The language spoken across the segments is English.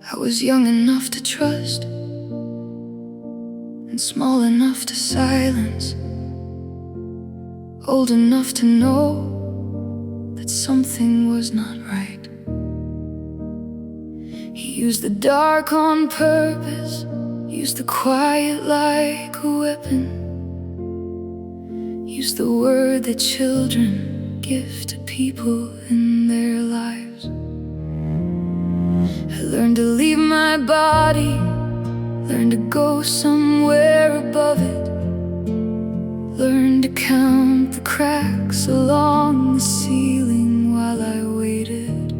I was young enough to trust and small enough to silence, old enough to know that something was not right. He used the dark on purpose, used the quiet like a weapon, used the word that children give to people in their lives. I learned to leave my body, learned to go somewhere above it, learned to count the cracks along the ceiling while I waited,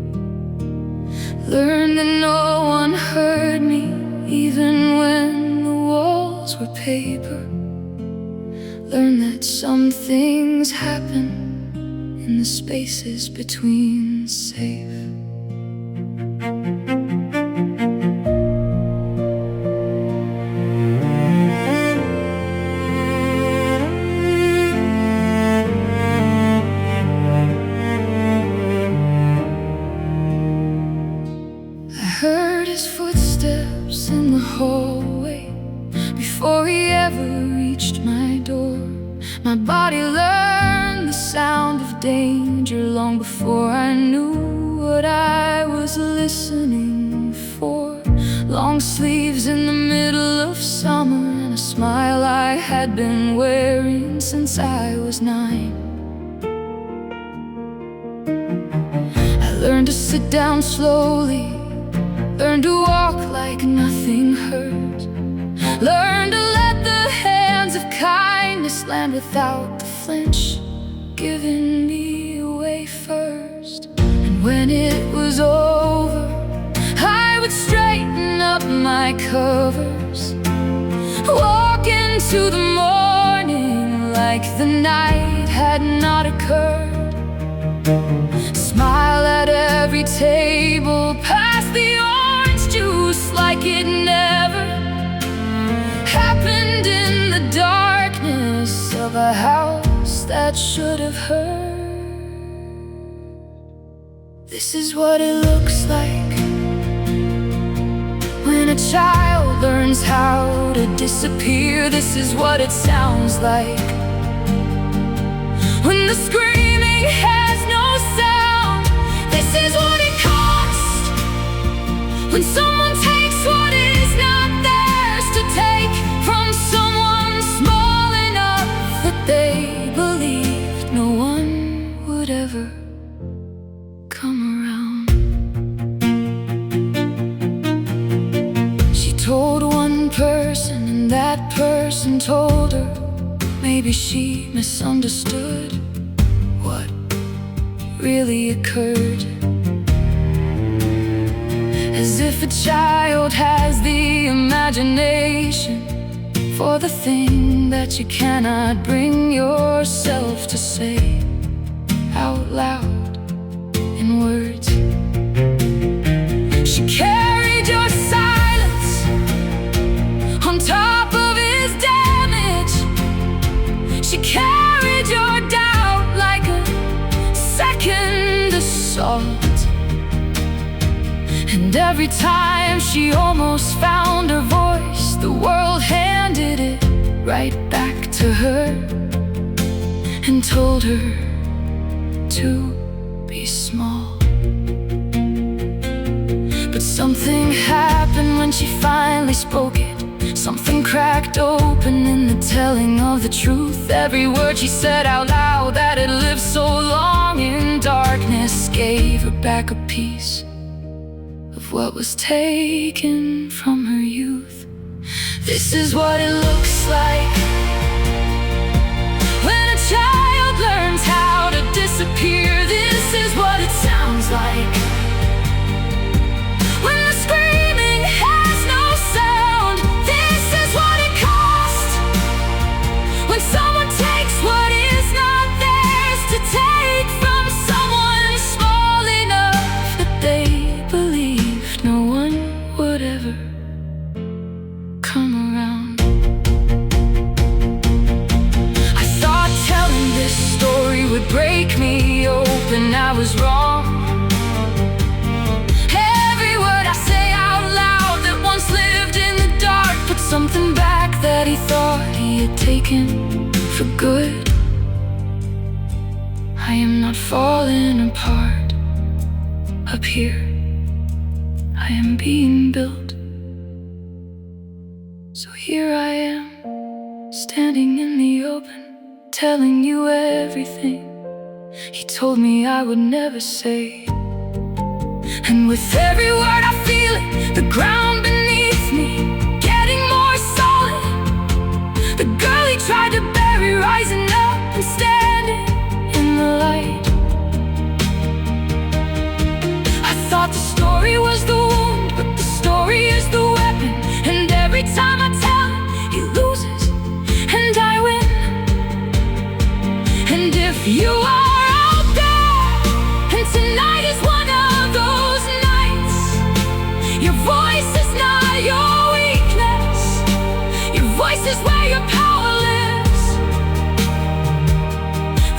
learned that no one heard me even when the walls were paper, learned that some things happen in the spaces between safe. Heard his footsteps in the hallway before he ever reached my door. My body learned the sound of danger long before I knew what I was listening for. Long sleeves in the middle of summer and a smile I had been wearing since I was 9. I learned to sit down slowly, learn to walk like nothing hurt, learn to let the hands of kindness land without the flinch, giving me away first. And when it was over, I would straighten up my covers, walk into the morning like the night had not occurred, smile at every table, pass the juice like it never happened, in the darkness of a house that should have heard. This is what it looks like when a child learns how to disappear. This is what it sounds like when the screaming has no sound. This is what it costs when someone takes what is not theirs to take from someone small enough that they believed no one would ever come around. She told one person and that person told her maybe she misunderstood what really occurred. As if a child has the imagination for the thing that you cannot bring yourself to say out loud in words. She carried your silence on top of his damage. She carried your doubt like a second assault. And every time she almost found her voice, the world handed it right back to her and told her to be small. But something happened when she finally spoke it. Something cracked open in the telling of the truth. Every word she said out loud that had lived so long in darkness gave her back a piece of what was taken from her youth. This is what it looks like when a child learns how to disappear. This is what it sounds like when the screaming has no sound. This is what it costs when someone takes what is not theirs to take from someone small enough that they believed no one would ever come around. I thought telling this story would break me. Oh, it taken for good. I am not falling apart up here. I am being built. So here I am, standing in the open, telling you everything he told me I would never say. And with every word I feel it, the ground beneath me getting more solid. The girl he tried to bury rising up and standing in the light. I thought the story was the wound, but the story is the weapon. And every time I tell him, he loses and I win. And if you are out there, and tonight is one of those nights, your voice is not your weakness. Your voice is where your power lives.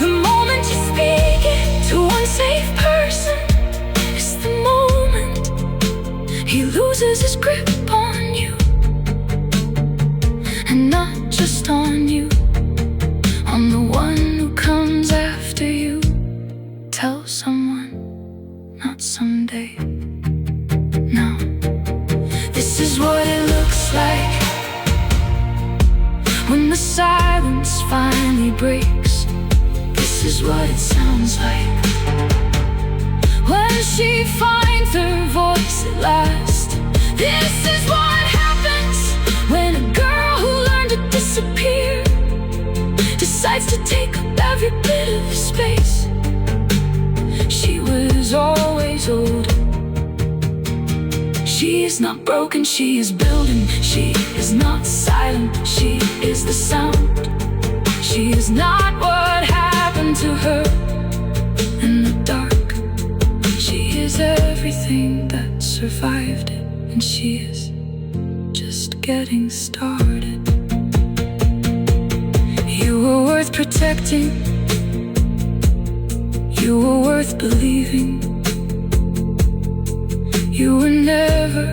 The moment you speak it to one safe person is the moment he loses his grip on you. And not just on you, on the one who comes after you. Tell someone, not someday. Now, this is what it looks like when the silence finally breaks. This is what it sounds like when she finds her voice at last. This is what happens when a girl who learned to disappear decides to take up every bit of space. She was always older. She is not broken, she is building. She is not silent, she is the sound. She is not what happened to her in the dark. She is everything that survived it, and she is just getting started. You were worth protecting, you were worth believing. You were never